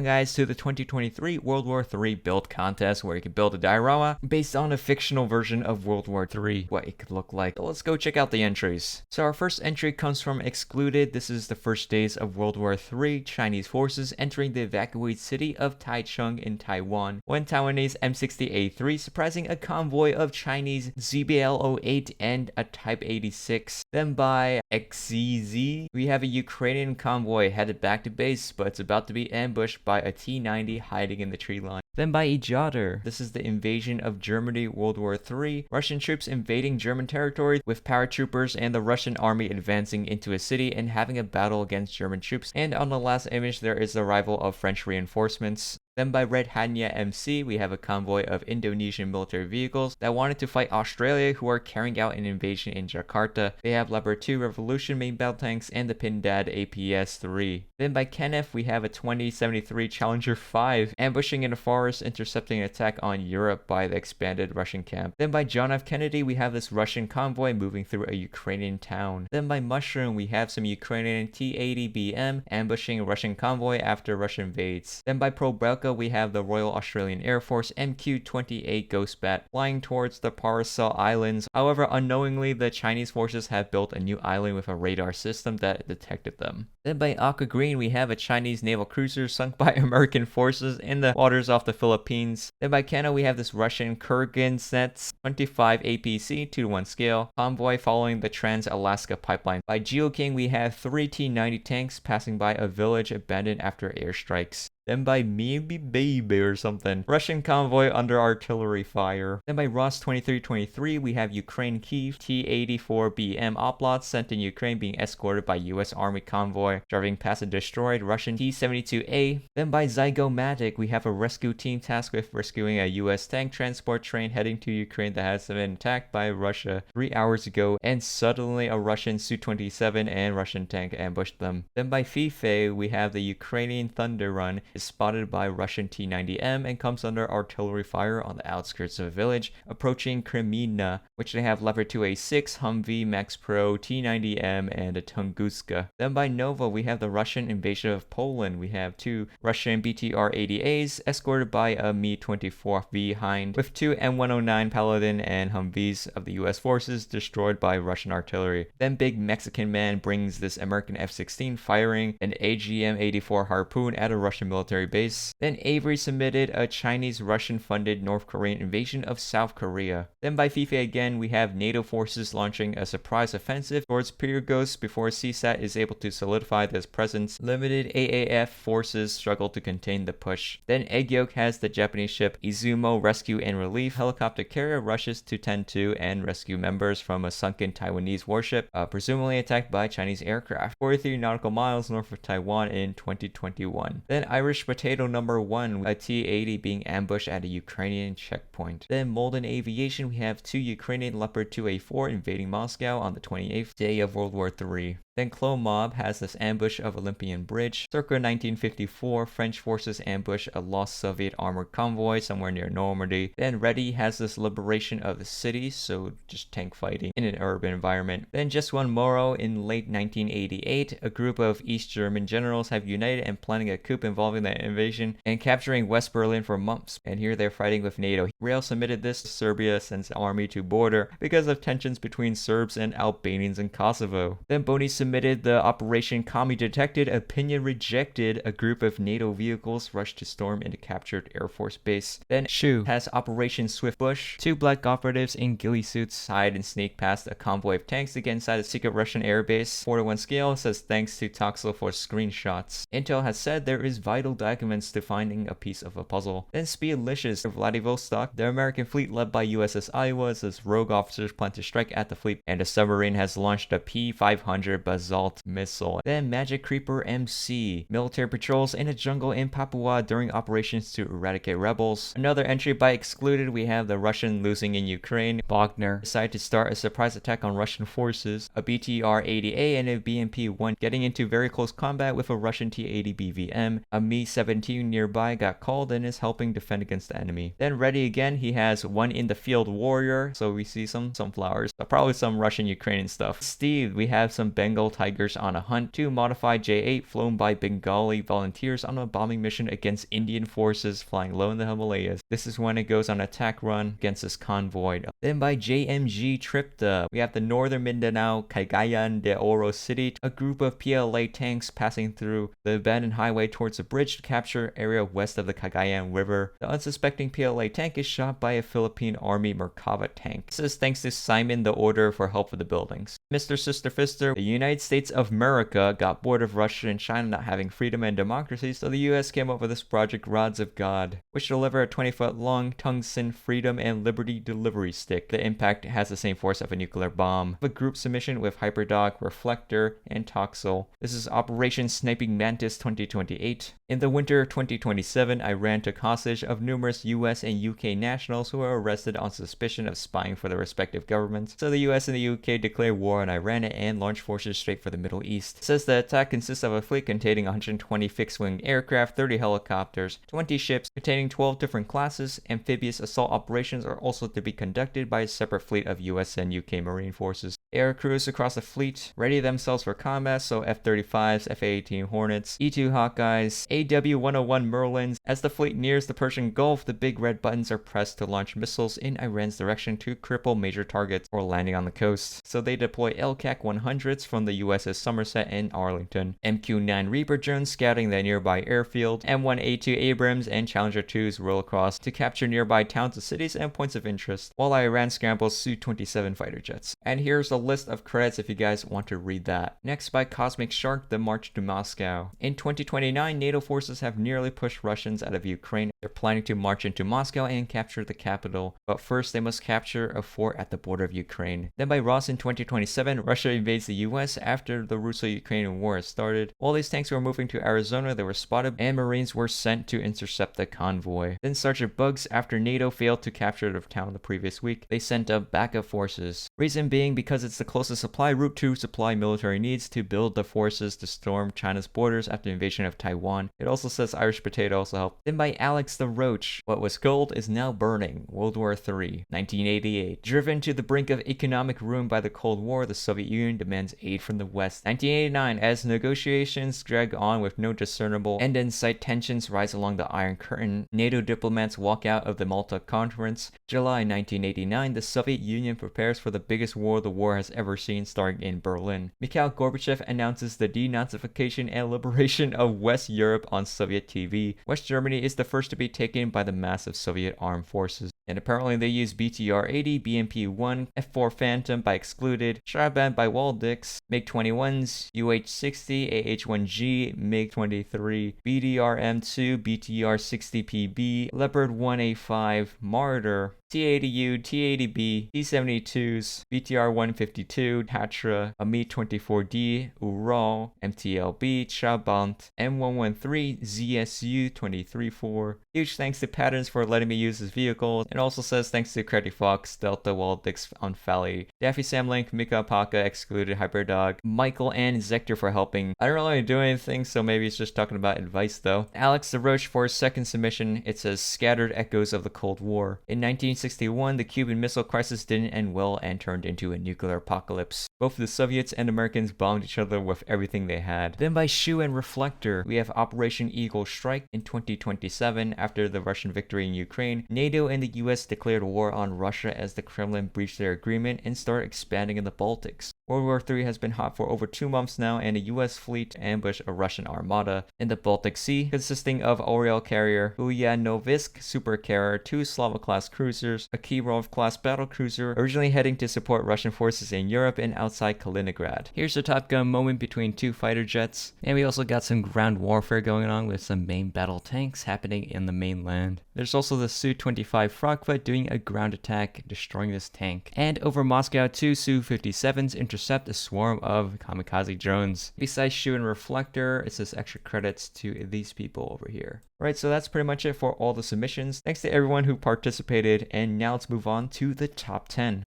Welcome guys to the 2023 World War III build contest where you can build a diorama based on a fictional version of World War III, what it could look like. So let's go check out the entries. So our first entry comes from Excluded. This is the first days of World War III, Chinese forces entering the evacuated city of Taichung in Taiwan when Taiwanese M60A3 surprising a convoy of Chinese ZBL-08 and a Type 86. Then by XZZ, we have a Ukrainian convoy headed back to base, but it's about to be ambushed by a T-90 hiding in the tree line. Then by Ejadr, this is the invasion of Germany World War III, Russian troops invading German territory with paratroopers and the Russian army advancing into a city and having a battle against German troops. And on the last image there is the arrival of French reinforcements. Then by Red Hanya MC, we have a convoy of Indonesian military vehicles that wanted to fight Australia, who are carrying out an invasion in Jakarta. They have Leopard 2 Revolution main battle tanks and the Pindad APS-3. Then by Kenneth, we have a 2073 Challenger 5 ambushing in a forest, intercepting an attack on Europe by the expanded Russian camp. Then by John F. Kennedy, we have this Russian convoy moving through a Ukrainian town. Then by Mushroom, we have some Ukrainian T-80BM ambushing a Russian convoy after Russia invades. Then by Pro we have the Royal Australian Air Force MQ-28 Ghostbat flying towards the Paracel Islands. However, unknowingly, the Chinese forces have built a new island with a radar system that detected them. Then by Aqua Green, we have a Chinese naval cruiser sunk by American forces in the waters off the Philippines. Then by Kano, we have this Russian Kurgansets 25 APC 2-to-1 scale convoy following the Trans-Alaska pipeline. By Geoking, we have 3 T-90 tanks passing by a village abandoned after airstrikes. Then by Maybe Baby or something, Russian convoy under artillery fire. Then by Ross 2323, we have Ukraine Kiev T-84BM Oplot sent in Ukraine being escorted by US Army convoy driving past a destroyed Russian T-72A. Then by Zygomatic, we have a rescue team tasked with rescuing a US tank transport train heading to Ukraine that has been attacked by Russia 3 hours ago, and suddenly a Russian Su-27 and Russian tank ambushed them. Then by Fife, we have the Ukrainian Thunder Run is spotted by Russian T-90M and comes under artillery fire on the outskirts of a village approaching Kremina, which they have Leopard 2A6, Humvee, Max Pro, T-90M, and a Tunguska. Then by Nova, we have the Russian invasion of Poland. We have 2 Russian BTR-80As escorted by a Mi-24 Hind with 2 M109 Paladin and Humvees of the US forces destroyed by Russian artillery. Then Big Mexican Man brings this American F-16 firing an AGM-84 Harpoon at a Russian military base. Then Avery submitted a Chinese-Russian funded North Korean invasion of South Korea. Then by FIFA again, we have NATO forces launching a surprise offensive towards Pyrgos before CSAT is able to solidify this presence. Limited AAF forces struggle to contain the push. Then Egg Yolk has the Japanese ship Izumo rescue and relief helicopter carrier rushes to Tentu and rescue members from a sunken Taiwanese warship, presumably attacked by Chinese aircraft, 43 nautical miles north of Taiwan in 2021. Then Irish Potato number 1, a T-80 being ambushed at a Ukrainian checkpoint. Then Molden Aviation, we have 2 Ukrainian Leopard 2A4 invading Moscow on the 28th day of World War III. Then Clone Mob has this ambush of Olympian Bridge. Circa 1954, French forces ambush a lost Soviet armored convoy somewhere near Normandy. Then Ready has this liberation of the city, so just tank fighting in an urban environment. Then Just One Moro, in late 1988, a group of East German generals have united and planning a coup involving the invasion and capturing West Berlin for months. And here they're fighting with NATO. Rail submitted this. Serbia sends army to border because of tensions between Serbs and Albanians in Kosovo. Then Boney submitted the Operation Kami detected, opinion rejected, a group of NATO vehicles rushed to storm into captured Air Force base. Then Shu has Operation Swift Bush. 2 black operatives in ghillie suits hide and sneak past a convoy of tanks to get inside a secret Russian airbase. 4-to-1 scale says thanks to Toxel for screenshots. Intel has said there is vital documents to finding a piece of a puzzle. Then Speedlicious of Vladivostok, the American fleet led by USS Iowa says rogue officers plan to strike at the fleet, and a submarine has launched a P-500 Basalt missile. Then Magic Creeper MC, military patrols in a jungle in Papua during operations to eradicate rebels. Another entry by Excluded, we have the Russian losing in Ukraine. Wagner decided to start a surprise attack on Russian forces. A BTR-80A and a BMP-1 getting into very close combat with a Russian T-80 BVM. A Mi-17 nearby got called and is helping defend against the enemy. Then Ready again, he has 1 in the field warrior, so we see some sunflowers, but probably some Russian Ukrainian stuff. Steve, we have some Bengal Bengal Tigers on a hunt, 2 modified J-8 flown by Bengali volunteers on a bombing mission against Indian forces flying low in the Himalayas. This is when it goes on attack run against this convoy. Then by JMG Tripta, we have the Northern Mindanao Cagayan de Oro City, a group of PLA tanks passing through the abandoned highway towards a bridge to capture area west of the Cagayan River. The unsuspecting PLA tank is shot by a Philippine Army Merkava tank. This is thanks to Simon the Order for help with the buildings. Mr. Sister Fister, the United States of America got bored of Russia and China not having freedom and democracy, so the US came up with this project Rods of God, which deliver a 20-foot long tungsten freedom and liberty delivery stick. The impact has the same force of a nuclear bomb. A group submission with Hyperdog, Reflector, and Toxel. This is Operation Sniping Mantis 2028. In the winter of 2027, Iran took hostage of numerous US and UK nationals who were arrested on suspicion of spying for their respective governments. So the US and the UK declared war on Iran and launched forces straight for the Middle East. It says the attack consists of a fleet containing 120 fixed-wing aircraft, 30 helicopters, 20 ships containing 12 different classes. Amphibious assault operations are also to be conducted by a separate fleet of US and UK Marine forces. Air crews across the fleet ready themselves for combat, so F-35s, F-18 Hornets, E-2 Hawkeyes, AW-101 Merlins. As the fleet nears the Persian Gulf, the big red buttons are pressed to launch missiles in Iran's direction to cripple major targets or landing on the coast. So they deploy LCAC-100s from the USS Somerset and Arlington, MQ-9 Reaper drones scouting the nearby airfield, M1A2 Abrams and Challenger 2s roll across to capture nearby towns and cities and points of interest, while Iran scrambles Su-27 fighter jets. And here's a list of credits if you guys want to read that. Next, by Cosmic Shark, The March to Moscow. In 2029, NATO forces have nearly pushed Russians out of Ukraine. They're planning to march into Moscow and capture the capital, but first they must capture a fort at the border of Ukraine. Then by Ross, in 2027, Russia invades the US after the Russo-Ukrainian War has started. While these tanks were moving to Arizona, they were spotted and Marines were sent to intercept the convoy. Then Sergeant Bugs, after NATO failed to capture the town the previous week, they sent up backup forces. Reason being because it's the closest supply route to supply military needs to build the forces to storm China's borders after the invasion of Taiwan. It also says Irish Potato also helped. Then by Alex the Roach, What Was Gold Is Now Burning, World War III, 1988. Driven to the brink of economic ruin by the Cold War, the Soviet Union demands aid from the West. 1989, as negotiations drag on with no discernible end in sight, tensions rise along the Iron Curtain. NATO diplomats walk out of the Malta Conference. July 1989, the Soviet Union prepares for the biggest war the war has ever seen, starting in Berlin. Mikhail Gorbachev announces the denazification and liberation of West Europe on Soviet TV. West Germany is the first to be taken by the massive Soviet armed forces. And apparently they use BTR-80, BMP-1, F-4 Phantom by Excluded, Sharaban by Waldix, MiG-21s, UH-60, AH-1G, MiG-23, BDR-M2, BTR-60PB, Leopard 1A5, Martyr, T-80U, T-80B, T-72s, BTR-152, Tatra, Mi-24D, Ural, MTLB, Trabant, M113, ZSU-23-4. Huge thanks to Patterns for letting me use this vehicle. It also says thanks to Creddy Fox, Delta Waldix on Fally, Daffy Samlink, Mika Paka, Excluded, Hyperdog, Michael, and Zector for helping. I don't really do anything, so maybe it's just talking about advice though. Alex the Roach for his second submission. It says Scattered Echoes of the Cold War. In 1961, the Cuban Missile Crisis didn't end well and turned into a nuclear apocalypse. Both the Soviets and Americans bombed each other with everything they had. Then by Shoe and Reflector, we have Operation Eagle Strike. In 2027, after the Russian victory in Ukraine, NATO and the US declared war on Russia as the Kremlin breached their agreement and started expanding in the Baltics. World War III has been hot for over 2 months now, and a US fleet ambushed a Russian armada in the Baltic Sea, consisting of Oriel carrier, Ulyanovsk supercarrier, 2 Slava-class cruisers, a Kirov-class battlecruiser, originally heading to support Russian forces in Europe and outside Kaliningrad. Here's a Top Gun moment between 2 fighter jets, and we also got some ground warfare going on with some main battle tanks happening in the mainland. There's also the Su-25 Frogfoot doing a ground attack, destroying this tank. And over Moscow, 2 Su-57s intercept a swarm of kamikaze drones. Besides Shoe and Reflector, it says extra credits to these people over here. Alright, so that's pretty much it for all the submissions. Thanks to everyone who participated, and now let's move on to the top 10.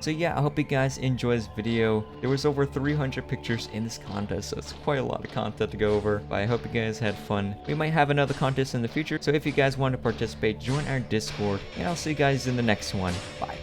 So yeah, I hope you guys enjoy this video. There was over 300 pictures in this contest, so it's quite a lot of content to go over, but I hope you guys had fun. We might have another contest in the future, so if you guys want to participate, join our Discord, and I'll see you guys in the next one. Bye.